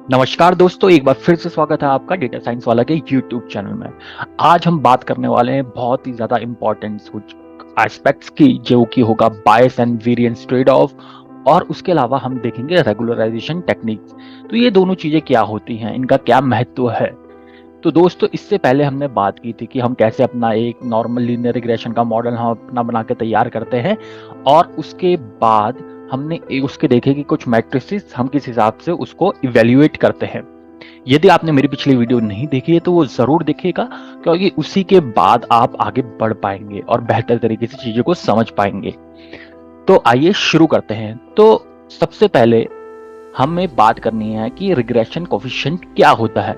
नमस्कार दोस्तों, एक बार फिर से स्वागत है आपका डेटा साइंस वाला के यूट्यूब चैनल में। आज हम बात करने वाले हैं बहुत ही ज़्यादा इम्पोर्टेंट कुछ एस्पेक्ट्स की, जो कि होगा bias and variance trade off. और उसके अलावा हम देखेंगे रेगुलराइजेशन टेक्निक्स। तो ये दोनों चीज़ें क्या होती हैं, इनका क्या महत्व है। तो दोस्तों, इससे पहले हमने बात की थी कि हम कैसे अपना एक नॉर्मल लीनियर रिग्रेशन का मॉडल हम अपना बना के तैयार करते हैं, और उसके बाद हमने उसके देखे कि कुछ मैट्रिसेस हम किस हिसाब से उसको इवेल्युएट करते हैं। यदि आपने मेरी पिछली वीडियो नहीं देखी है तो वो जरूर देखिएगा, क्योंकि उसी के बाद आप आगे बढ़ पाएंगे और बेहतर तरीके से चीजों को समझ पाएंगे। तो आइए शुरू करते हैं। तो सबसे पहले हमें बात करनी है कि रिग्रेशन कोफिशिएंट क्या होता है।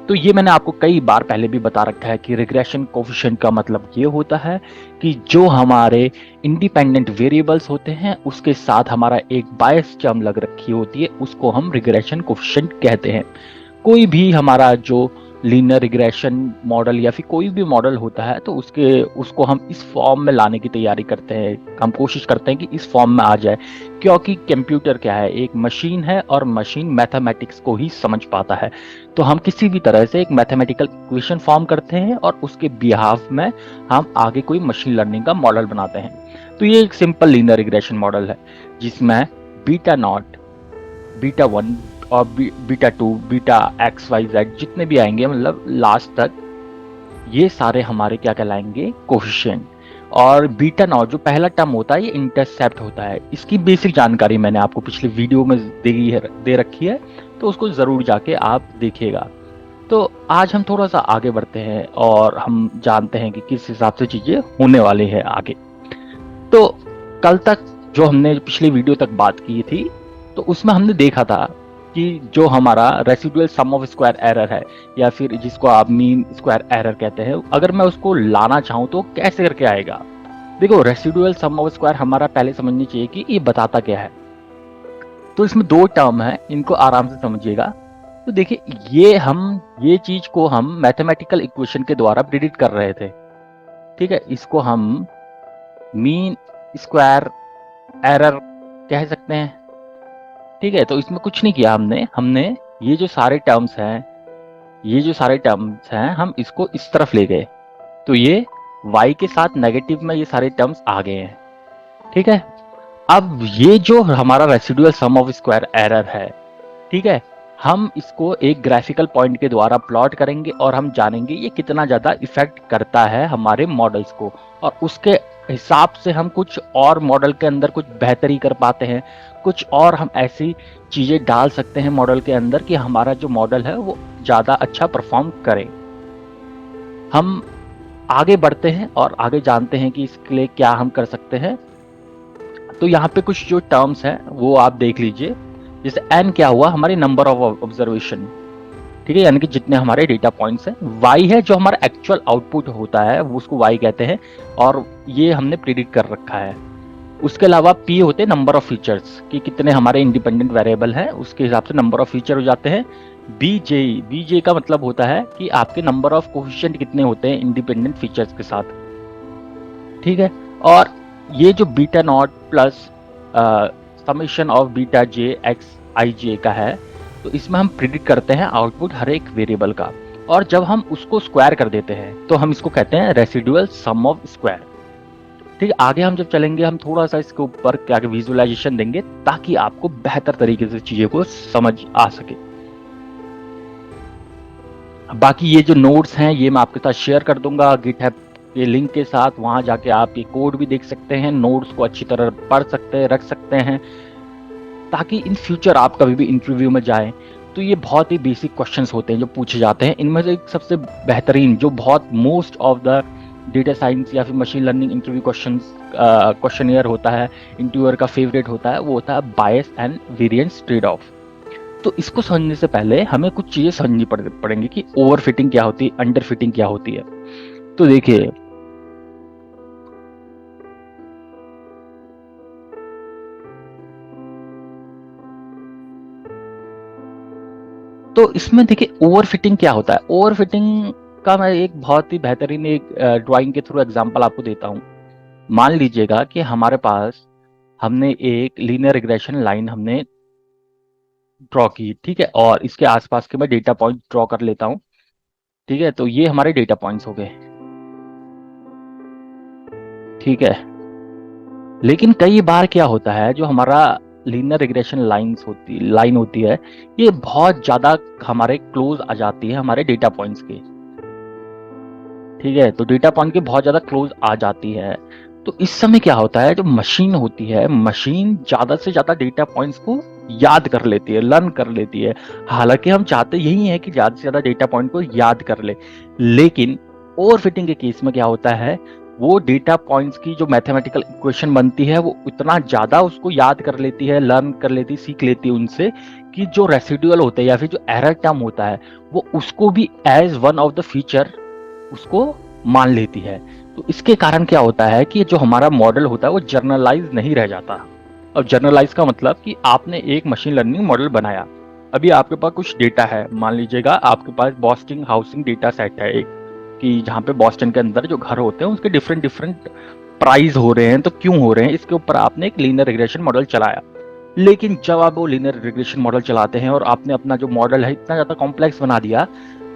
तो ये मैंने आपको कई बार पहले भी बता रखा है कि रिग्रेशन कोफिशिएंट का मतलब ये होता है कि जो हमारे इंडिपेंडेंट वेरिएबल्स होते हैं उसके साथ हमारा एक बायस टर्म लग रखी होती है, उसको हम रिग्रेशन कोफिशिएंट कहते हैं। कोई भी हमारा जो लीनियर रिग्रेशन मॉडल या फिर कोई भी मॉडल होता है तो उसको हम इस फॉर्म में लाने की तैयारी करते हैं, हम कोशिश करते हैं कि इस फॉर्म में आ जाए। क्योंकि कंप्यूटर क्या है, एक मशीन है और मशीन मैथमेटिक्स को ही समझ पाता है। तो हम किसी भी तरह से एक मैथमेटिकल इक्वेशन फॉर्म करते हैं और उसके बिहाफ में हम आगे कोई मशीन लर्निंग का मॉडल बनाते हैं। तो ये एक सिंपल लीनियर रिग्रेशन मॉडल है जिसमें बीटा नॉट, बीटा वन और beta two, beta X Y Z जितने भी आएंगे, मतलब लास्ट तक, ये सारे हमारे क्या कहलाएंगे, कोफिशिएंट। और बीटा नॉट जो पहला टर्म होता है ये इंटरसेप्ट होता है। इसकी बेसिक जानकारी मैंने आपको पिछली वीडियो में दे रखी है, तो उसको जरूर जाके आप देखिएगा। तो आज हम थोड़ा सा आगे बढ़ते हैं और हम जानते हैं कि किस हिसाब से चीजें होने वाली है आगे। तो कल तक जो हमने पिछली वीडियो तक बात की थी, तो उसमें हमने देखा था कि जो हमारा residual sum of square error है, या फिर जिसको आप मीन स्क्वायर एरर कहते हैं, अगर मैं उसको लाना चाहूँ तो कैसे करके आएगा। देखो, रेसिडुअल सम ऑफ स्क्वायर हमारा पहले समझनी चाहिए कि ये बताता क्या है। तो इसमें दो टर्म है, इनको आराम से समझिएगा। तो देखिए, ये चीज को हम मैथमेटिकल इक्वेशन के द्वारा प्रिडिक्ट कर रहे थे। ठीक है, इसको हम मीन स्क्वायर एरर कह सकते हैं। ठीक है, तो इसमें कुछ नहीं किया हमने हमने ये जो सारे टर्म्स हैं, हम इसको इस तरफ ले गए। तो ये y के साथ नेगेटिव में ये सारे टर्म्स आ गए हैं। ठीक है, अब ये जो हमारा residual sum of square error है, ठीक है, हम इसको एक ग्राफिकल पॉइंट के द्वारा प्लॉट करेंगे और हम जानेंगे ये कितना ज्यादा इफेक्ट करता है हमारे मॉडल्स को, और उसके हिसाब से हम कुछ और मॉडल के अंदर कुछ बेहतरी कर पाते हैं, कुछ और हम ऐसी चीजें डाल सकते हैं मॉडल के अंदर कि हमारा जो मॉडल है वो ज्यादा अच्छा परफॉर्म करे। हम आगे बढ़ते हैं और आगे जानते हैं कि इसके लिए क्या हम कर सकते हैं। तो यहाँ पे कुछ जो टर्म्स हैं वो आप देख लीजिए। जैसे n क्या हुआ, हमारी नंबर ऑफ ऑब्जर्वेशन, ठीक है, यानी कि जितने हमारे डेटा पॉइंट्स हैं। y है जो हमारा एक्चुअल आउटपुट होता है, वो उसको y कहते हैं, और ये हमने प्रिडिक्ट कर रखा है। उसके अलावा p होते हैं नंबर ऑफ फीचर्स, कि कितने हमारे इंडिपेंडेंट वेरिएबल हैं, उसके हिसाब से नंबर ऑफ फीचर हो जाते हैं। bj का मतलब होता है कि आपके नंबर ऑफ कोफिशिएंट कितने होते हैं इंडिपेंडेंट फीचर्स के साथ। ठीक है, और ये जो beta not plus summation of beta j x i j का है, तो इसमें हम प्रिडिक्ट करते हैं आउटपुट हर एक वेरिएबल का, और जब हम उसको स्क्वायर कर देते हैं तो हम इसको कहते हैं रेसिडुअल सम ऑफ स्क्वायर। ठीक है, आगे हम जब चलेंगे हम थोड़ा सा इसके ऊपर क्या विजुअलाइजेशन देंगे ताकि आपको बेहतर तरीके से चीजों को समझ आ सके। बाकी ये जो नोट्स हैं ये मैं आपके साथ शेयर कर दूंगा गिटहब के लिंक के साथ, वहां जाके आप ये कोड भी देख सकते हैं, नोट्स को अच्छी तरह पढ़ सकते हैं, रख सकते हैं, ताकि इन फ्यूचर आप कभी भी इंटरव्यू में जाएं तो ये बहुत ही बेसिक क्वेश्चंस होते हैं जो पूछे जाते हैं। इनमें से एक सबसे बेहतरीन जो बहुत most of the data science या फिर मशीन लर्निंग इंटरव्यू क्वेश्चनियर होता है, इंटरव्यूअर का फेवरेट होता है, वो होता है bias and variance trade off. तो इसको समझने से पहले हमें कुछ चीजें समझनी पड़ेंगी कि ओवरफिटिंग क्या होती है, अंडर फिटिंग क्या होती है। तो देखिए, तो इसमें देखिए ओवरफिटिंग क्या होता है। ओवरफिटिंग का मैं एक बहुत ही बेहतरीन एक ड्राइंग के थ्रू एग्जांपल आपको देता हूं। मान लीजिएगा कि हमारे पास हमने एक लीनियर रिग्रेशन लाइन हमने ड्रॉ की, ठीक है, और इसके आसपास के मैं डेटा पॉइंट ड्रॉ कर लेता हूं, ठीक है। तो ये हमारे डेटा पॉइंट्स हो गए, ठीक है। लेकिन कई बार क्या होता है, जो हमारा लीनियर रिग्रेशन लाइन होती है, ये बहुत ज्यादा हमारे क्लोज आ जाती है हमारे डेटा पॉइंट्स के, ठीक है। तो डेटा पॉइंट के बहुत ज्यादा क्लोज आ जाती है, तो इस समय क्या होता है, जो मशीन होती है, मशीन ज्यादा से ज्यादा डेटा पॉइंट्स को याद कर लेती है, लर्न कर लेती है। हालांकि हम चाहते यही है कि ज्यादा से ज्यादा डेटा पॉइंट को याद कर ले, लेकिन ओवरफिटिंग के केस में क्या होता है, वो डेटा पॉइंट्स की जो मैथमेटिकल इक्वेशन बनती है वो उतना ज्यादा उसको याद कर लेती है, लर्न कर लेती है, सीख लेती है उनसे, कि जो रेसिडुअल होता है या फिर जो एरर टर्म होता है वो उसको भी as one of the feature उसको मान लेती है। तो इसके कारण क्या होता है कि जो हमारा मॉडल होता है वो जर्नलाइज नहीं रह जाता। अब जर्नलाइज का मतलब कि आपने एक मशीन लर्निंग मॉडल बनाया, अभी आपके पास कुछ डेटा है, मान लीजिएगा आपके पास बॉस्टन हाउसिंग डेटा सेट है एक, कि जहाँ पे बॉस्टन के अंदर जो घर होते हैं उसके डिफरेंट डिफरेंट प्राइस हो रहे हैं, तो क्यों हो रहे हैं, इसके ऊपर आपने एक लीनियर रिग्रेशन मॉडल चलाया। लेकिन जब आप वो लीनियर रिग्रेशन मॉडल चलाते हैं और आपने अपना जो मॉडल है इतना ज्यादा कॉम्प्लेक्स बना दिया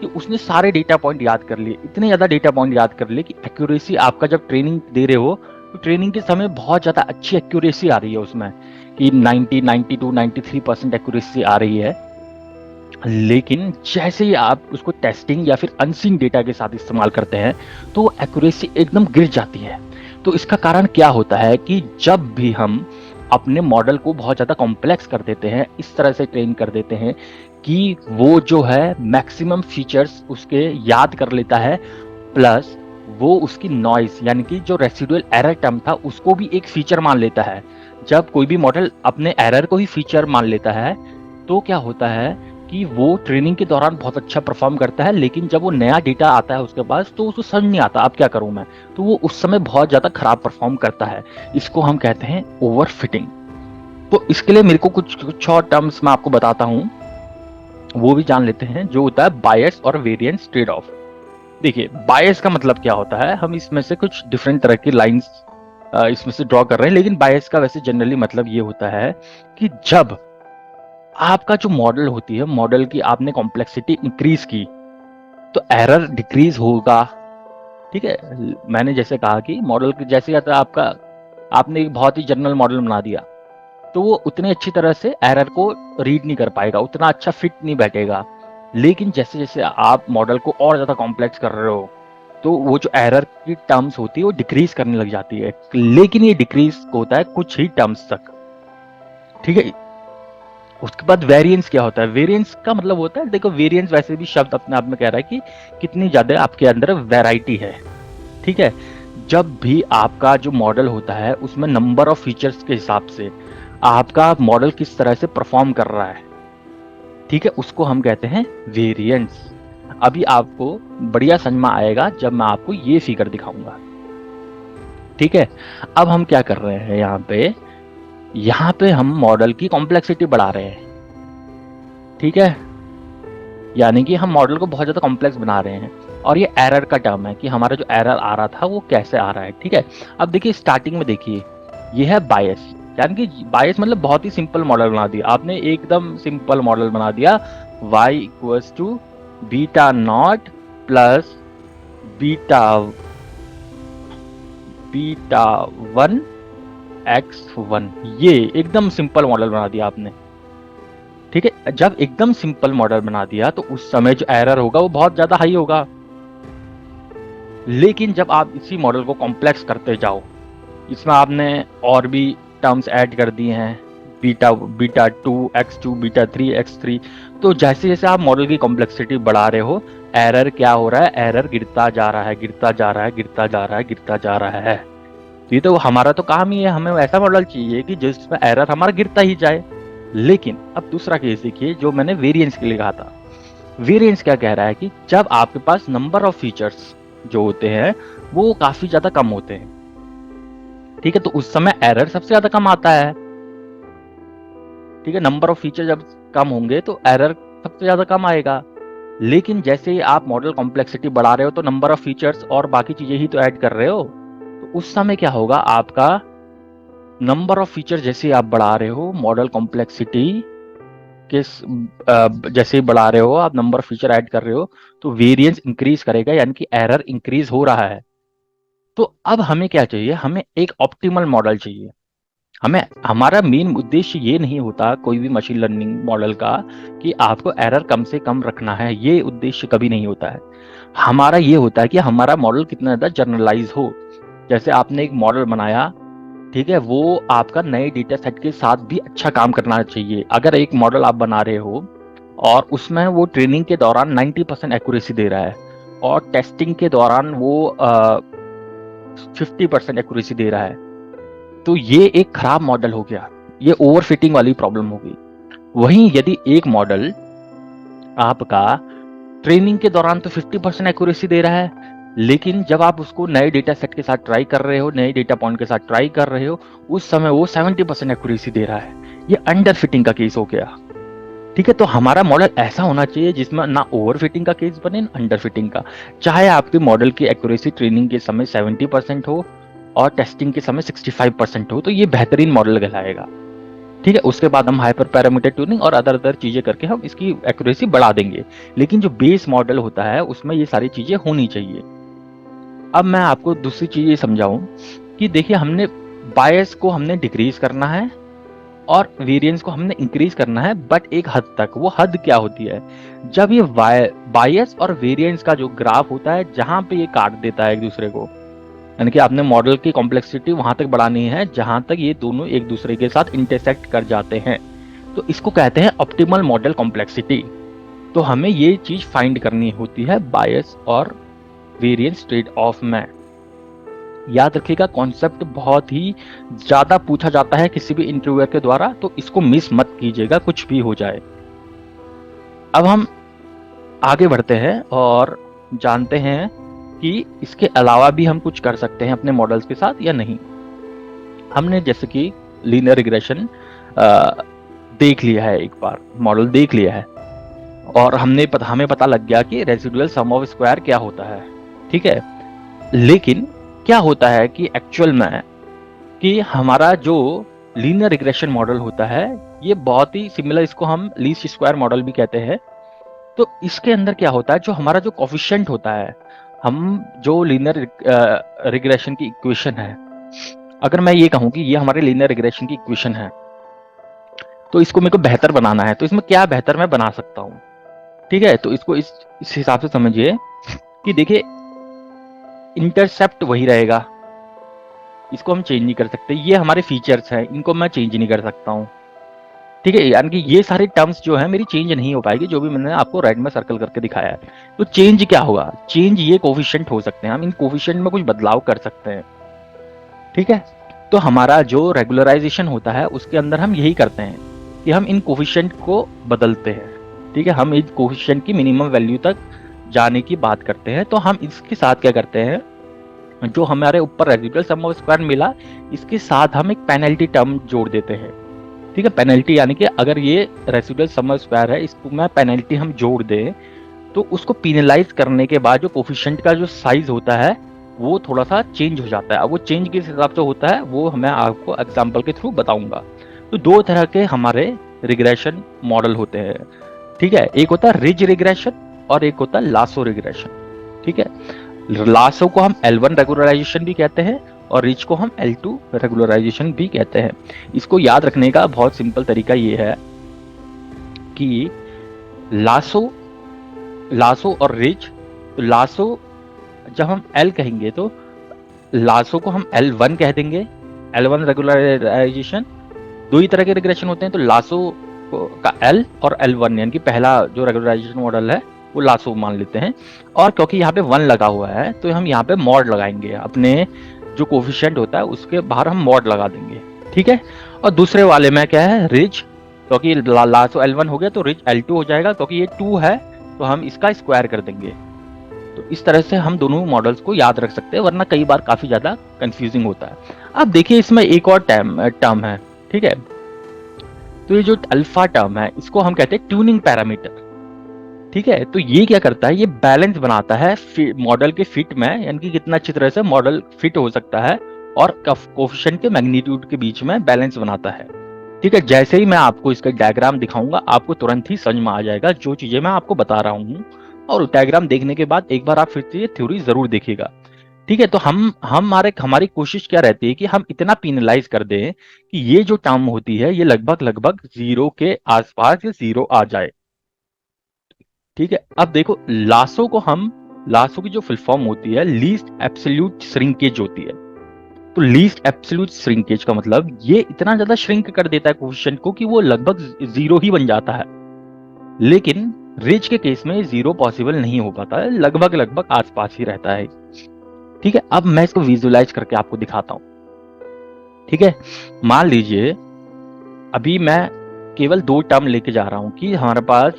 कि उसने सारे डेटा पॉइंट याद कर लिए, इतने ज्यादा डेटा पॉइंट याद कर लिए कि एक्यूरेसी आपका जब ट्रेनिंग दे रहे हो तो ट्रेनिंग के समय बहुत ज्यादा अच्छी एक्यूरेसी आ रही है उसमें, कि 90, 92, 93% एक्यूरेसी आ रही है। लेकिन जैसे ही आप उसको टेस्टिंग या फिर अनसीन डेटा के साथ इस्तेमाल करते हैं तो एक्यूरेसी एकदम गिर जाती है। तो इसका कारण क्या होता है कि जब भी हम अपने मॉडल को बहुत ज़्यादा कॉम्प्लेक्स कर देते हैं, इस तरह से ट्रेन कर देते हैं कि वो जो है मैक्सिमम फीचर्स उसके याद कर लेता है, प्लस वो उसकी नॉइज यानी कि जो रेसिडुअल एरर टर्म था उसको भी एक फीचर मान लेता है। जब कोई भी मॉडल अपने एरर को ही फीचर मान लेता है तो क्या होता है कि वो ट्रेनिंग के दौरान बहुत अच्छा परफॉर्म करता है, लेकिन जब वो नया डेटा आता है उसके पास तो उसको समझ नहीं आता अब क्या करूं मैं, तो वो उस समय बहुत ज्यादा खराब परफॉर्म करता है। इसको हम कहते हैं ओवरफिटिंग। तो इसके लिए मेरे को कुछ और टर्म्स मैं आपको बताता हूं, वो भी जान लेते हैं, जो होता है बायस और वेरिएंस ट्रेड ऑफ। देखिए बायस का मतलब क्या होता है, हम इसमें से कुछ डिफरेंट तरह की लाइंस इसमें से ड्रॉ कर रहे हैं, लेकिन बायस का वैसे जनरली मतलब ये होता है कि जब आपका जो मॉडल होती है, मॉडल की आपने कॉम्प्लेक्सिटी इंक्रीज की तो एरर डिक्रीज होगा, ठीक है। मैंने जैसे कहा कि मॉडल की जैसे आता है आपका, आपने एक बहुत ही जनरल मॉडल बना दिया तो वो उतनी अच्छी तरह से एरर को रीड नहीं कर पाएगा, उतना अच्छा फिट नहीं बैठेगा। लेकिन जैसे जैसे आप मॉडल को और ज्यादा कॉम्प्लेक्स कर रहे हो तो वो जो एरर की टर्म्स होती है वो डिक्रीज करने लग जाती है, लेकिन ये डिक्रीज होता है कुछ ही टर्म्स तक, ठीक है। उसके बाद वेरिएंस क्या होता है, वेरिएंस का मतलब होता है, देखो वेरिएंस वैसे भी शब्द अपने आप में कह रहा है कि कितनी ज्यादा आपके अंदर वैरायटी है, ठीक है। जब भी आपका जो मॉडल होता है उसमें नंबर ऑफ फीचर्स के हिसाब से आपका मॉडल किस तरह से परफॉर्म कर रहा है, ठीक है, उसको हम कहते हैं वेरिएंस। अभी आपको बढ़िया समझ में आएगा जब मैं आपको ये फिगर दिखाऊंगा, ठीक है। अब हम क्या कर रहे हैं, यहाँ पे हम मॉडल की कॉम्प्लेक्सिटी बढ़ा रहे हैं, ठीक है, यानी कि हम मॉडल को बहुत ज्यादा कॉम्प्लेक्स बना रहे हैं। और ये एरर का टर्म है कि हमारा जो एरर आ रहा था वो कैसे आ रहा है, ठीक है। अब देखिए स्टार्टिंग में देखिए ये है बायस, यानी कि बायस मतलब बहुत ही सिंपल मॉडल बना दिया आपने, एकदम सिंपल मॉडल बना दिया, y equals to beta not plus beta beta 1 x1, ये एकदम सिंपल मॉडल बना दिया आपने, ठीक है। जब एकदम सिंपल मॉडल बना दिया तो उस समय जो एरर होगा वो बहुत ज्यादा हाई होगा। लेकिन जब आप इसी मॉडल को कॉम्प्लेक्स करते जाओ, इसमें आपने और भी टर्म्स ऐड कर दिए हैं, बीटा 2 x2, बीटा 3 x3, तो जैसे जैसे आप मॉडल की कॉम्प्लेक्सिटी बढ़ा रहे हो एरर क्या हो रहा है, एरर गिरता जा रहा है, गिरता जा रहा है, गिरता जा रहा है, गिरता जा रहा है। ये तो हमारा तो काम ही है, हमें ऐसा मॉडल चाहिए कि जिसमें एरर हमारा गिरता ही जाए। लेकिन अब दूसरा केस देखिए जो मैंने वेरिएंस के लिए कहा था, वेरिएंस क्या कह रहा है कि जब आपके पास नंबर ऑफ फीचर्स जो होते हैं वो काफी ज्यादा कम होते हैं, ठीक है, तो उस समय एरर सबसे ज्यादा कम आता है, ठीक है। नंबर ऑफ फीचर जब कम होंगे तो एरर सबसे ज्यादा कम आएगा। लेकिन जैसे ही आप मॉडल कॉम्प्लेक्सिटी बढ़ा रहे हो तो नंबर ऑफ फीचर्स और बाकी चीजें ही तो ऐड कर रहे हो, तो उस समय क्या होगा, आपका नंबर ऑफ फीचर जैसे आप बढ़ा रहे हो मॉडल कॉम्प्लेक्सिटी जैसे ही बढ़ा रहे हो, आप नंबर फीचर ऐड कर रहे हो, तो वेरिएंस इंक्रीज करेगा, यानी कि एरर इंक्रीज हो रहा है। तो अब हमें क्या चाहिए, हमें एक ऑप्टिमल मॉडल चाहिए। हमें हमारा मेन उद्देश्य ये नहीं होता कोई भी मशीन लर्निंग मॉडल का कि आपको एरर कम से कम रखना है, ये उद्देश्य कभी नहीं होता है। हमारा ये होता है कि हमारा मॉडल कितना ज़्यादा जनरलाइज हो। जैसे आपने एक मॉडल बनाया, ठीक है, वो आपका नए डेटा सेट के साथ भी अच्छा काम करना चाहिए। अगर एक मॉडल आप बना रहे हो और उसमें वो ट्रेनिंग के दौरान 90% एक्यूरेसी दे रहा है और टेस्टिंग के दौरान वो 50% एक्यूरेसी दे रहा है, तो ये एक खराब मॉडल हो गया, ये ओवरफिटिंग वाली प्रॉब्लम हो गई। वहीं यदि एक मॉडल आपका ट्रेनिंग के दौरान तो 50% एक्यूरेसी दे रहा है, लेकिन जब आप उसको नए डेटा सेट के साथ ट्राई कर रहे हो, नए डेटा पॉइंट के साथ ट्राई कर रहे हो, उस समय वो 70% एक्यूरेसी दे रहा है, ये अंडर फिटिंग का केस हो गया। ठीक है, तो हमारा मॉडल ऐसा होना चाहिए जिसमें ना ओवर फिटिंग का केस बने, ना अंडर फिटिंग का। चाहे आपके मॉडल की एक्यूरेसी ट्रेनिंग के समय 70% हो और टेस्टिंग के समय 65% हो, तो ये बेहतरीन मॉडल कहलाएगा। ठीक है, उसके बाद हम हाइपर पैरामीटर ट्यूनिंग और अदर चीजें करके हम इसकी एक्यूरेसी बढ़ा देंगे, लेकिन जो बेस मॉडल होता है उसमें ये सारी चीजें होनी चाहिए। अब मैं आपको दूसरी चीज ये समझाऊं कि देखिए, हमने बायस को हमने डिक्रीज करना है और वेरिएंस को हमने इंक्रीज करना है, बट एक हद तक। वो हद क्या होती है, जब ये बायस और वेरिएंस का जो ग्राफ होता है, जहां पे ये काट देता है एक दूसरे को, यानी कि आपने मॉडल की कॉम्प्लेक्सिटी वहां तक बढ़ानी है जहां तक ये दोनों एक दूसरे के साथ इंटरसेक्ट कर जाते हैं, तो इसको कहते हैं ऑप्टिमल मॉडल कॉम्प्लेक्सिटी। तो हमें ये चीज फाइंड करनी होती है बायस और वेरिएंस ट्रेड ऑफ में। याद रखिएगा, कॉन्सेप्ट बहुत ही ज्यादा पूछा जाता है किसी भी इंटरव्यूअर के द्वारा, तो इसको मिस मत कीजिएगा कुछ भी हो जाए। अब हम आगे बढ़ते हैं और जानते हैं कि इसके अलावा भी हम कुछ कर सकते हैं अपने मॉडल्स के साथ या नहीं। हमने जैसे कि लीनियर रिग्रेशन देख लिया है, एक बार मॉडल देख लिया है और हमें पता लग गया कि रेसिडुअल सम ऑफ स्क्वायर क्या होता है। ठीक है, लेकिन क्या होता है कि एक्चुअल में कि हमारा जो लीनियर रिग्रेशन मॉडल होता है, ये बहुत ही सिमिलर, इसको हम लीस्ट स्क्वायर मॉडल भी कहते हैं। तो इसके अंदर क्या होता है, जो हमारा जो कोफिशिएंट होता है, हम जो लीनियर रिग्रेशन की इक्वेशन है, अगर मैं ये कहूं कि ये हमारे लीनियर रिग्रेशन की इक्वेशन है, तो इसको मेरे को बेहतर बनाना है, तो इसमें क्या बेहतर मैं बना सकता हूँ। ठीक है, तो इसको इस हिसाब से समझिए कि देखिए, इंटरसेप्ट वही रहेगा, इसको हम चेंज नहीं कर सकते। ये हमारे फीचर्स हैं, इनको मैं चेंज नहीं कर सकता हूँ। ठीक है, यानी कि ये सारे टर्म्स जो है मेरी चेंज नहीं हो पाएगी, जो भी मैंने आपको रेड में सर्कल करके दिखाया है। तो चेंज क्या होगा, चेंज ये कोफिशिएंट हो सकते हैं, हम इन कोफिशिएंट में कुछ बदलाव कर सकते हैं। ठीक है, तो हमारा जो रेगुलराइजेशन होता है उसके अंदर हम यही करते हैं कि हम इन कोफिशिएंट को बदलते हैं। ठीक है, हम इन कोफिशिएंट की मिनिमम वैल्यू तक जाने की बात करते हैं। तो हम इसके साथ क्या करते हैं, जो हमारे ऊपर रेसिडुअल सम ऑफ स्क्वायर मिला, इसके साथ हम एक पेनल्टी टर्म जोड़ देते हैं। ठीक है, पेनल्टी यानी कि अगर ये रेसिडुअल सम ऑफ स्क्वायर है, इसको मैं पेनल्टी हम जोड़ दें, तो उसको पेनलाइज करने के बाद जो कोफिशिएंट का जो साइज होता है वो थोड़ा सा चेंज हो जाता है। अब वो चेंज किस हिसाब से होता है वो मैं आपको एग्जाम्पल के थ्रू बताऊंगा। तो दो तरह के हमारे रिग्रेशन मॉडल होते हैं। ठीक है, एक होता है रिज रिग्रेशन और एक होता है लासो रिग्रेशन। ठीक है, लासो को हम L1 रेगुलराइजेशन भी कहते हैं और रिच को हम L2 रेगुलराइजेशन भी कहते हैं। इसको याद रखने का बहुत सिंपल तरीका ये है कि लासो और रिच, तो लासो जब हम L कहेंगे तो लासो को हम L1 कह देंगे, L1 रेगुलराइजेशन। दो ही तरह के रिग्रेशन होते हैं, तो लासो का L और L1, यानी कि पहला जो रेगुलराइजेशन मॉडल है वो लासो मान लेते हैं। और क्योंकि यहाँ पे 1 लगा हुआ है तो हम यहाँ पे मॉड लगाएंगे, अपने जो कोफिशिएंट होता है उसके बाहर हम मॉड लगा देंगे। ठीक है, और दूसरे वाले में क्या है, रिज, क्योंकि लासो L1 हो गया तो रिज L2 हो जाएगा, क्योंकि ये 2 है तो हम इसका स्क्वायर कर देंगे। तो इस तरह से हम दोनों मॉडल्स को याद रख सकते हैं, वरना कई बार काफी ज्यादा कंफ्यूजिंग होता है। अब देखिए, इसमें एक और टर्म है। ठीक है, तो ये जो अल्फा टर्म है इसको हम कहते हैं ट्यूनिंग पैरामीटर। ठीक है, तो ये क्या करता है, ये बैलेंस बनाता है मॉडल के फिट में, यानी कि कितना अच्छी तरह से मॉडल फिट हो सकता है, और कोफिशिएंट के मैग्नीट्यूड के बीच में बैलेंस बनाता है। ठीक है, जैसे ही मैं आपको इसका डायग्राम दिखाऊंगा आपको तुरंत ही समझ में आ जाएगा जो चीजें मैं आपको बता रहा हूँ। और डायग्राम देखने के बाद एक बार आप फिर से ये थ्योरी जरूर देखिएगा। ठीक है, तो हमारी कोशिश क्या रहती है कि हम इतना पिनलाइज कर दें कि ये जो टर्म होती है ये लगभग लगभग जीरो के आसपास या जीरो आ जाए। ठीक है, अब देखो लासो की जो फुल फॉर्म होती है लीस्ट एब्सोल्यूट श्रिंकेज होती है। तो लीस्ट एब्सोल्यूट श्रिंकेज का मतलब ये इतना ज्यादा श्रिंक कर देता है कोफिशिएंट को कि वो लगभग जीरो ही बन जाता है। लेकिन रिज के केस में जीरो पॉसिबल नहीं हो पाता है, लगभग लगभग आसपास ही रहता है। ठीक है, अब मैं इसको विजुअलाइज करके आपको दिखाता हूं। ठीक है, मान लीजिए अभी मैं केवल दो टर्म लेके जा रहा हूं कि हमारे पास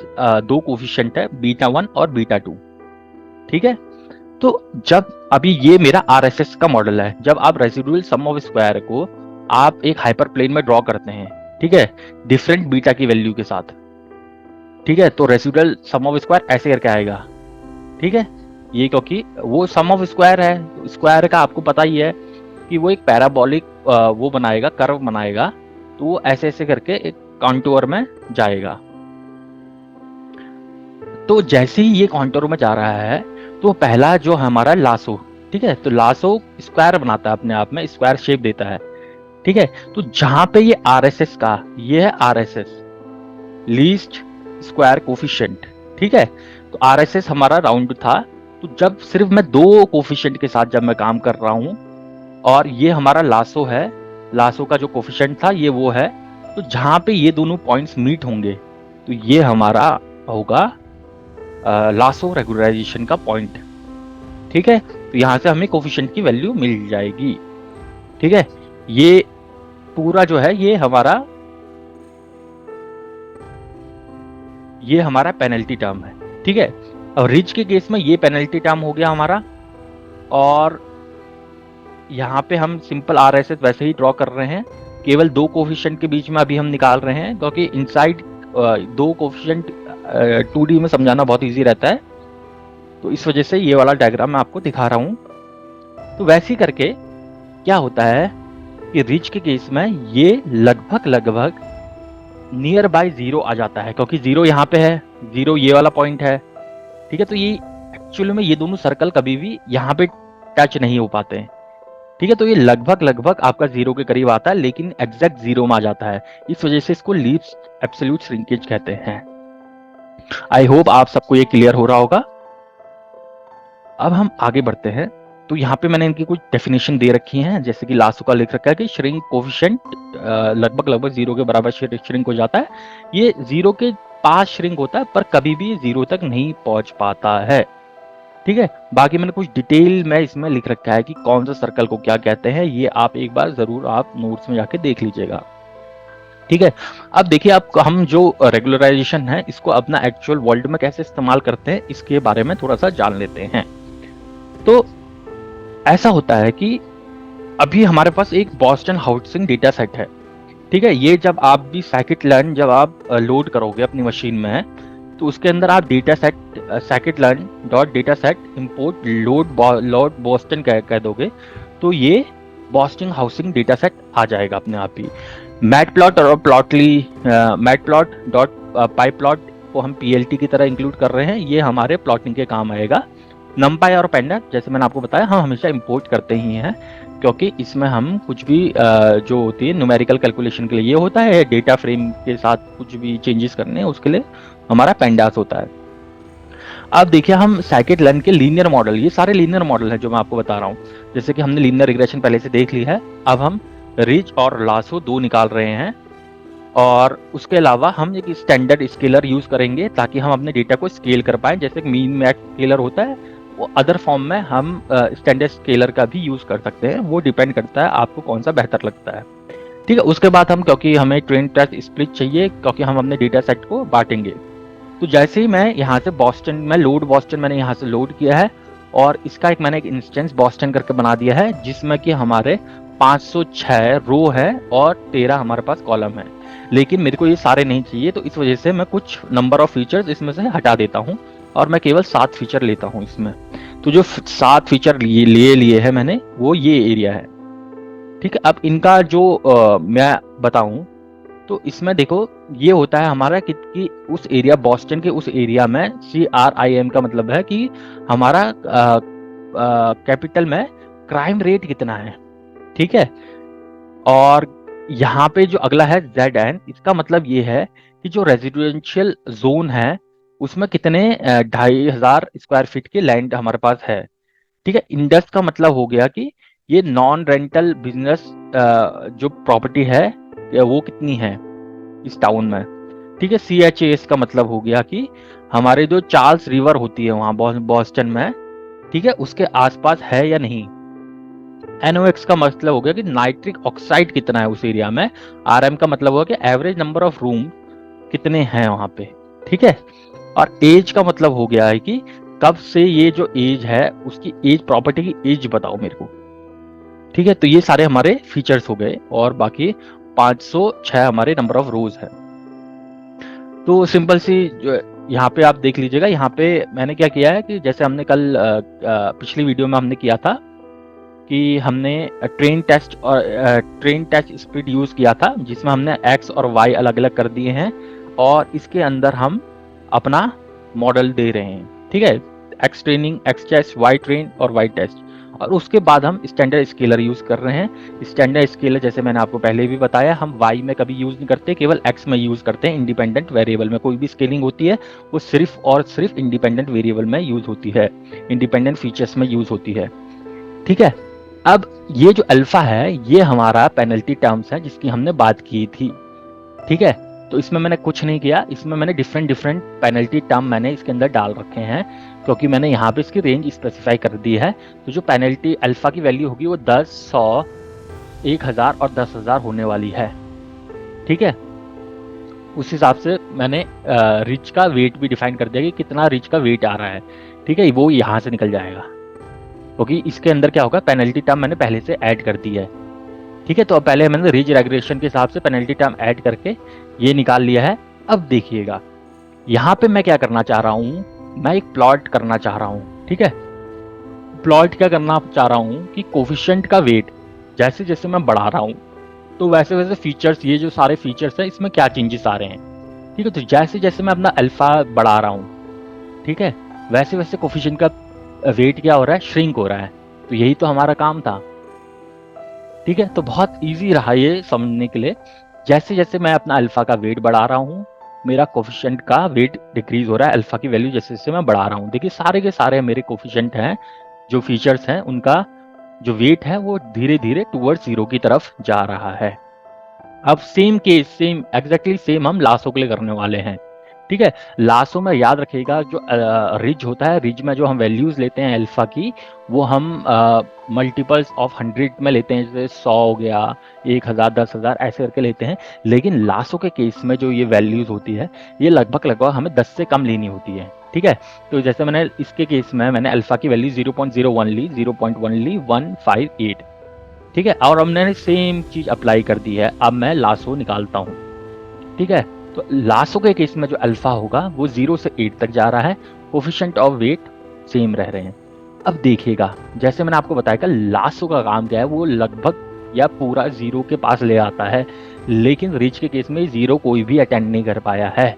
दो कोफिशिएंट है बीटा 1 और बीटा 2। ठीक है, तो जब अभी ये मेरा आरएसएस का मॉडल है, जब आप रेसिडुअल सम ऑफ स्क्वायर को आप एक हाइपर प्लेन में ड्रॉ करते हैं, ठीक है, डिफरेंट बीटा की वैल्यू के साथ। ठीक है, तो रेसिडुअल सम ऑफ स्क्वायर ऐसे करके आएगा। ठीक है, ये क्योंकि वो सम ऑफ स्क्वायर है, स्क्वायर का आपको पता ही है कि वो एक पैराबोलिक वो बनाएगा, कर्व बनाएगा, तो वो ऐसे ऐसे करके एक कॉन्टूर में जाएगा। तो जैसे ही ये कॉन्टूर में जा रहा है तो पहला जो हमारा लासो, ठीक है, तो लासो स्क्वायर बनाता है, अपने आप में स्क्वायर शेप देता है। ठीक है, तो जहां पे ये आरएसएस का, ये है आरएसएस लीस्ट स्क्वायर कोफिशिएंट। ठीक है, तो आरएसएस हमारा राउंड था, तो जब सिर्फ मैं दो कोफिशिएंट के साथ जब मैं काम कर रहा हूं और ये हमारा लासो है, लासो का जो कोफिशिएंट था ये वो है, तो जहां पे ये दोनों पॉइंट्स मीट होंगे तो ये हमारा होगा लासो रेगुलराइजेशन का पॉइंट। ठीक है, तो यहां से हमें कोफिशिएंट की वैल्यू मिल जाएगी। ठीक है, ये पूरा जो है ये हमारा पेनल्टी टर्म है। ठीक है, और रिज के केस में ये पेनल्टी टर्म हो गया हमारा, और यहाँ पे हम सिंपल आरएसएस वैसे ही ड्रॉ कर रहे हैं, केवल दो कोफिशिएंट के बीच में अभी हम निकाल रहे हैं, क्योंकि इनसाइड दो कोफिशिएंट 2D में समझाना बहुत इजी रहता है, तो इस वजह से ये वाला डायग्राम मैं आपको दिखा रहा हूं। तो वैसे ही करके क्या होता है कि रिज के केस में ये लगभग लगभग नियर बाय जीरो आ जाता है, क्योंकि जीरो यहाँ पे है, जीरो ये वाला पॉइंट है। ठीक है, तो ये एक्चुअली में ये दोनों सर्कल कभी भी यहाँ पे टच नहीं हो पाते हैं। ठीक है, तो ये लगभग लगभग आपका जीरो के करीब आता है, लेकिन एग्जैक्ट जीरो में आ जाता है, इस वजह से इसको लीस्ट एब्सोल्यूट श्रिंकेज कहते हैं। आई होप आप सबको ये क्लियर हो रहा होगा। अब हम आगे बढ़ते हैं, तो यहाँ पे मैंने इनकी कुछ डेफिनेशन दे रखी हैं, जैसे कि लासो का लिख रखा है कि श्रिंक कोफिशिएंट लगभग लगभग जीरो के बराबर श्रिंक हो जाता है। ये जीरो के पास श्रिंक होता है, पर कभी भी जीरो तक नहीं पहुंच पाता है। ठीक है, बाकी मैंने कुछ डिटेल में इसमें लिख रखा है कि कौन सा सर्कल को क्या कहते हैं, ये आप एक बार जरूर आप नोट्स में जाके देख लीजिएगा। ठीक है, अब देखिए आप हम जो रेगुलराइजेशन है इसको अपना एक्चुअल वर्ल्ड में कैसे इस्तेमाल करते हैं इसके बारे में थोड़ा सा जान लेते हैं। तो ऐसा होता है कि अभी हमारे पास एक बॉस्टन हाउसिंग डेटा सेट है। ठीक है, ये जब आप भी scikit-learn जब आप लोड करोगे अपनी मशीन में, तो उसके अंदर आप data set scikit-learn dot data set import load Boston कह दोगे, तो ये बॉस्टन हाउसिंग डेटा सेट आ जाएगा अपने आप ही। मैटप्लॉट और मैटप्लॉट डॉट पाइप्लॉट को हम PLT की तरह इंक्लूड कर रहे हैं, ये हमारे प्लॉटिंग के काम आएगा। नमपाई और पेंडा जैसे मैंने आपको बताया हम हमेशा इंपोर्ट करते ही हैं, क्योंकि इसमें हम कुछ भी जो होती है न्यूमेरिकल कैलकुलेशन के लिए ये होता है, डेटा फ्रेम के साथ कुछ भी चेंजेस करने हैं उसके लिए हमारा पेंडास होता है। अब देखिए हम scikit-learn के लीनियर मॉडल, ये सारे लीनियर मॉडल है जो मैं आपको बता रहा हूँ, जैसे कि हमने लीनियर रिग्रेशन पहले से देख ली है। अब हम रिज और लासो दो निकाल रहे हैं, और उसके अलावा हम एक स्टैंडर्ड स्केलर यूज करेंगे ताकि हम अपने डेटा को स्केल कर पाए, जैसे मीन मैक्स स्केलर होता है, वो अदर फॉर्म में हम स्टैंडर्ड स्केलर का भी यूज कर सकते हैं, वो डिपेंड करता है आपको कौन सा बेहतर लगता है। ठीक है, उसके बाद हम, क्योंकि हमें ट्रेन टेस्ट स्प्लिट चाहिए, क्योंकि हम अपने डेटा सेट को बांटेंगे, तो जैसे ही मैं यहाँ से बॉस्टन में लोड बॉस्टन मैंने यहाँ से लोड किया है, और इसका मैंने एक इंस्टेंस बॉस्टन करके बना दिया है, जिसमें कि हमारे 506 रो है और 13 हमारे पास कॉलम है। लेकिन मेरे को ये सारे नहीं चाहिए, तो इस वजह से मैं कुछ नंबर ऑफ फीचर्स इसमें से हटा देता हूँ, और मैं केवल 7 फीचर लेता हूँ इसमें। तो जो 7 फीचर लिए है मैंने, वो ये एरिया है। ठीक है, अब इनका जो मैं बताऊं, तो इसमें देखो ये होता है हमारा कि उस एरिया बॉस्टन के उस एरिया में CRIM का मतलब है कि हमारा कैपिटल में क्राइम रेट कितना है, ठीक है। और यहाँ पे जो अगला है ZN, इसका मतलब ये है कि जो रेजिडेंशियल जोन है उसमें कितने 2500 स्क्वायर फीट की लैंड हमारे पास है, ठीक है। इंडस का मतलब हो गया कि ये नॉन रेंटल बिजनेस जो प्रॉपर्टी है वो कितनी है इस टाउन में, ठीक है। CHAS का मतलब हो गया कि हमारे जो चार्ल्स रिवर होती है वहां बॉस्टन में, ठीक है, उसके आसपास है या नहीं। NOx का मतलब हो गया कि नाइट्रिक ऑक्साइड कितना है उस एरिया में। RM का मतलब होगा कि एवरेज नंबर ऑफ रूम कितने हैं वहां पे, ठीक है। और एज का मतलब हो गया है कि कब से ये जो एज है उसकी एज, प्रॉपर्टी की एज बताओ मेरे को, ठीक है। तो ये सारे हमारे फीचर्स हो गए और बाकी 506 हमारे नंबर ऑफ रोज है। तो सिंपल सी यहाँ पे आप देख लीजिएगा, यहाँ पे मैंने क्या किया है कि जैसे हमने कल पिछली वीडियो में हमने किया था कि हमने ट्रेन टेस्ट स्पीड यूज किया था, जिसमें हमने X और Y अलग अलग कर दिए हैं और इसके अंदर हम अपना मॉडल दे रहे हैं, ठीक है। X training, X test, Y train और Y टेस्ट, और उसके बाद हम स्टैंडर्ड स्केलर यूज कर रहे हैं। स्टैंडर्ड स्केलर जैसे मैंने आपको पहले भी बताया, हम Y में कभी यूज नहीं करते, केवल X में यूज करते हैं। इंडिपेंडेंट वेरिएबल में कोई भी स्केलिंग होती है वो सिर्फ और सिर्फ इंडिपेंडेंट वेरिएबल में यूज होती है, इंडिपेंडेंट फीचर्स में यूज होती है, ठीक है। अब ये जो अल्फा है ये हमारा पेनल्टी टर्म्स है जिसकी हमने बात की थी, ठीक है। तो इसमें मैंने कुछ नहीं किया, इसमें मैंने डिफरेंट पेनल्टी टर्म मैंने इसके अंदर डाल रखे हैं क्योंकि मैंने यहाँ पे इसकी रेंज स्पेसिफाई कर दी है। तो जो पेनल्टी अल्फा की वैल्यू होगी वो 10, 100, 1000 और 10,000 होने वाली है, ठीक है। उस हिसाब से मैंने रिच का वेट भी डिफाइन कर दिया कि कितना रिच का वेट आ रहा है, ठीक है। वो यहाँ से निकल जाएगा क्योंकि इसके अंदर क्या होगा, पेनल्टी टर्म मैंने पहले से ऐड कर दी है, ठीक है। तो अब पहले मैंने रिज रेगुलेशन के हिसाब से पेनल्टी टर्म ऐड करके ये निकाल लिया है। अब देखिएगा यहाँ पे मैं क्या करना चाह रहा हूँ, मैं एक प्लॉट करना चाह रहा हूँ, ठीक है। प्लॉट क्या करना चाह रहा हूँ कि कोफिशिएंट का वेट जैसे जैसे मैं बढ़ा रहा हूँ तो वैसे वैसे फीचर्स, ये जो सारे फीचर्स है इसमें क्या चेंजेस आ रहे हैं, ठीक है। तो जैसे जैसे मैं अपना अल्फा बढ़ा रहा हूँ, ठीक है, वैसे वैसे कोफिशिएंट का वेट क्या हो रहा है, श्रिंक हो रहा है। तो यही तो हमारा काम था, ठीक है। तो बहुत इजी रहा ये समझने के लिए। जैसे जैसे मैं अपना अल्फा का वेट बढ़ा रहा हूँ मेरा कोफिशिएंट का वेट डिक्रीज हो रहा है, अल्फा की वैल्यू जैसे जैसे मैं बढ़ा रहा हूँ। देखिए सारे के सारे मेरे कोफिशिएंट हैं, जो फीचर्स हैं उनका जो वेट है वो धीरे धीरे टुवर्ड्स 0 की तरफ जा रहा है। अब same case, same exactly same हम लासो के लिए करने वाले हैं, ठीक है। लासो में याद रखिएगा जो रिज होता है, रिज में जो हम वैल्यूज लेते हैं अल्फा की वो हम मल्टीपल्स ऑफ 100 में लेते हैं, जैसे 100 हो गया, 1000, 10,000 ऐसे करके लेते हैं। लेकिन लासो के केस में जो ये वैल्यूज होती है ये लगभग लगभग हमें 10 से कम लेनी होती है, ठीक है। तो जैसे मैंने इसके केस में मैंने अल्फा की वैल्यू 0.01 ली, 0.1 ली, 158, ठीक है। और हमने सेम चीज अप्लाई कर दी है। अब मैं लासो निकालता हूँ, ठीक है। तो लासो के केस में जो अल्फा होगा वो 0 से 8 तक जा रहा है, कोफिशिएंट ऑफ वेट सेम रह रहे हैं। अब देखिएगा जैसे मैंने आपको बताया कि लासो का काम क्या है, वो लगभग या पूरा 0 के पास ले आता है। लेकिन रिच के केस में 0 कोई भी अटेंड नहीं कर पाया है,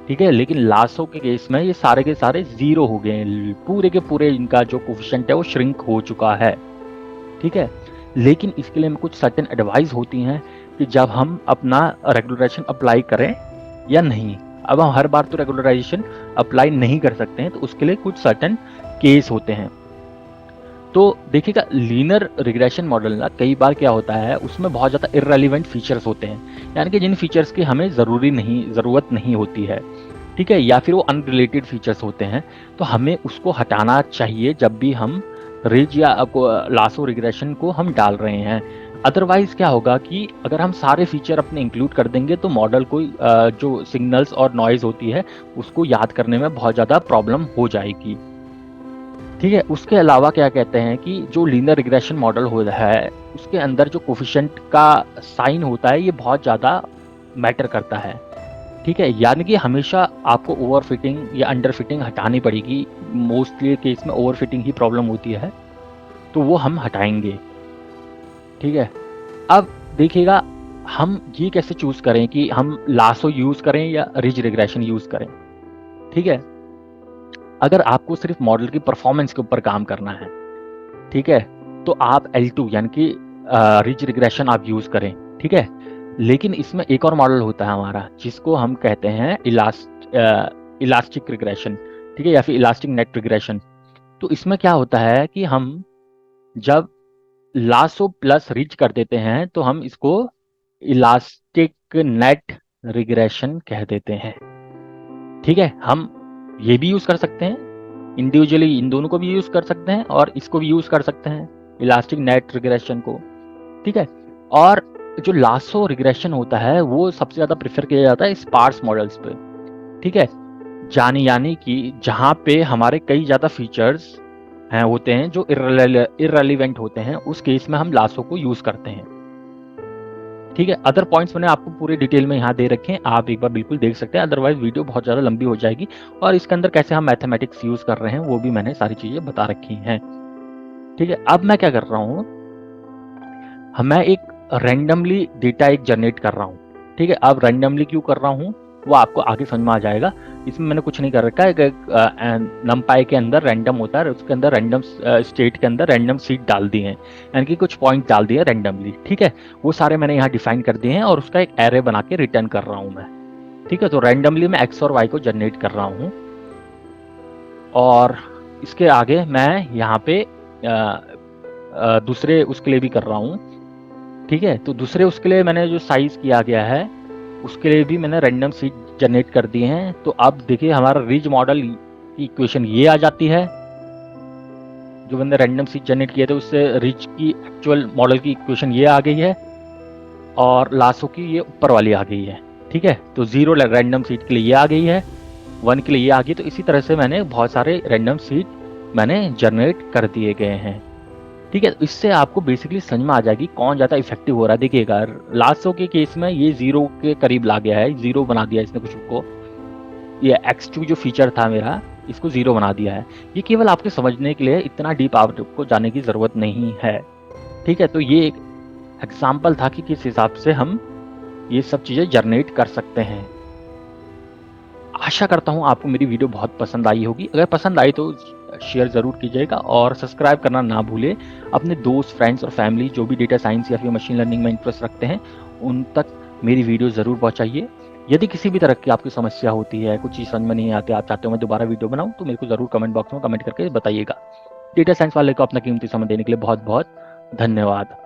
ठीक है। लेकिन लासो के केस में ये सारे के सारे 0 हो गए हैं, पूरे के पूरे इनका जो कोफिशिएंट है वो श्रिंक हो चुका है, ठीक है। लेकिन इसके लिए कुछ सर्टेन एडवाइस होती हैं कि जब हम अपना रेगुलराइजेशन अप्लाई करें या नहीं। अब हम हर बार तो रेगुलराइजेशन अप्लाई नहीं कर सकते हैं, तो उसके लिए कुछ सर्टेन केस होते हैं। तो देखिएगा लीनियर रिग्रेशन मॉडल ना कई बार क्या होता है उसमें बहुत ज़्यादा इररेलेवेंट फीचर्स होते हैं, यानी कि जिन फीचर्स की हमें ज़रूरत नहीं होती है, ठीक है, या फिर वो अनरिलेटेड फीचर्स होते हैं। तो हमें उसको हटाना चाहिए जब भी हम रिज या लासो रिग्रेशन को हम डाल रहे हैं। अदरवाइज क्या होगा कि अगर हम सारे फीचर अपने इंक्लूड कर देंगे तो मॉडल को जो सिग्नल्स और नॉइज होती है उसको याद करने में बहुत ज़्यादा प्रॉब्लम हो जाएगी, ठीक है। उसके अलावा क्या कहते हैं कि जो लीनियर रिग्रेशन मॉडल हो रहा है उसके अंदर जो कोफिशिएंट का साइन होता है ये बहुत ज़्यादा मैटर करता है, ठीक है। यानी कि हमेशा आपको ओवरफिटिंग या अंडरफिटिंग हटानी पड़ेगी। मोस्टली केस में ओवरफिटिंग ही प्रॉब्लम होती है, तो वो हम हटाएंगे, ठीक है। अब देखिएगा हम ये कैसे चूज करें कि हम लासो यूज करें या रिज रिग्रेशन यूज करें? ठीक है, अगर आपको सिर्फ मॉडल की परफॉर्मेंस के ऊपर काम करना है, ठीक है, तो आप L2 यानी कि रिज रिग्रेशन आप यूज करें, ठीक है। लेकिन इसमें एक और मॉडल होता है हमारा, जिसको हम कहते हैं इलास्टिक रिग्रेशन, ठीक है, या फिर इलास्टिक नेट रिग्रेशन। तो इसमें क्या होता है कि हम जब लासो प्लस रिज कर देते हैं तो हम इसको इलास्टिक नेट रिग्रेशन कह देते हैं, ठीक है। हम ये भी यूज कर सकते हैं इंडिविजुअली, इन दोनों को भी यूज कर सकते हैं और इसको भी यूज कर सकते हैं, इलास्टिक नेट रिग्रेशन को, ठीक है। और जो लासो रिग्रेशन होता है वो सबसे ज्यादा प्रेफर किया जाता है स्पार्स मॉडल्स पे, ठीक है, यानी कि जहाँ पे हमारे कई ज्यादा फीचर्स हैं होते हैं जो इररेलेवेंट होते हैं, उस केस में हम लासो को यूज करते हैं, ठीक है। अदर पॉइंट्स मैंने आपको पूरे डिटेल में यहाँ दे रखे हैं, आप एक बार बिल्कुल देख सकते हैं, अदरवाइज वीडियो बहुत ज़्यादा लंबी हो जाएगी। और इसके अंदर कैसे हम मैथमेटिक्स यूज़ कर रहे हैं वो भी मैंने सारी चीज़ें बता रखी हैं, ठीक है। अब मैं क्या कर रहा हूँ, मैं एक रैंडमली डेटा एक जनरेट कर रहा हूँ, ठीक है। अब रैंडमली क्यों कर रहा हूँ वो आपको आगे समझ में आ जाएगा। इसमें मैंने कुछ नहीं कर रखा है, नमपाई के अंदर रैंडम होता है, उसके अंदर रैंडम स्टेट के अंदर रैंडम सीट डाल दी है, यानी कि कुछ पॉइंट डाल दिए रैंडमली, ठीक है। वो सारे मैंने यहाँ डिफाइन कर दिए हैं और उसका एक एरे बना के रिटर्न कर रहा हूँ मैं, ठीक है। तो रैंडमली मैं एक्स और वाई को जनरेट कर रहा हूँ और इसके आगे मैं यहाँ पे दूसरे उसके लिए भी कर रहा हूँ, ठीक है। तो दूसरे उसके लिए मैंने जो साइज किया गया है उसके लिए भी मैंने रैंडम सीट जनरेट कर दिए हैं। तो अब देखिए हमारा रिज मॉडल की इक्वेशन ये आ जाती है, जो मैंने रैंडम सीट जनरेट किए थे उससे रिज की एक्चुअल मॉडल की इक्वेशन ये आ गई है और लासो की ये ऊपर वाली आ गई है, ठीक है। तो 0 रैंडम सीट के लिए ये आ गई है, 1 के लिए ये आ गई। तो इसी तरह से मैंने बहुत सारे रैंडम सीट मैंने जनरेट कर दिए गए हैं, ठीक है। तो इससे आपको बेसिकली समझ में आ जाएगी कौन ज़्यादा इफेक्टिव हो रहा है। देखिएगा लासो के केस में ये 0 के करीब ला गया है, 0 बना दिया इसने कुछ को, ये x2 जो फीचर था मेरा इसको 0 बना दिया है। ये केवल आपके समझने के लिए, इतना डीप आपको जाने की ज़रूरत नहीं है, ठीक है। तो ये एक एग्जाम्पल था कि किस हिसाब से हम ये सब चीज़ें जनरेट कर सकते हैं। आशा करता हूँ आपको मेरी वीडियो बहुत पसंद आई होगी। अगर पसंद आई तो शेयर ज़रूर कीजिएगा और सब्सक्राइब करना ना भूलें। अपने दोस्त, फ्रेंड्स और फैमिली जो भी डेटा साइंस या फिर मशीन लर्निंग में इंटरेस्ट रखते हैं उन तक मेरी वीडियो ज़रूर पहुँचाइए। यदि किसी भी तरह की आपकी समस्या होती है, कुछ चीज़ समझ में नहीं आती, आप चाहते हो मैं दोबारा वीडियो बनाऊँ, तो मेरे को ज़रूर कमेंट बॉक्स में कमेंट करके बताइएगा। डेटा साइंस वाले को अपना कीमती समय देने के लिए बहुत बहुत धन्यवाद।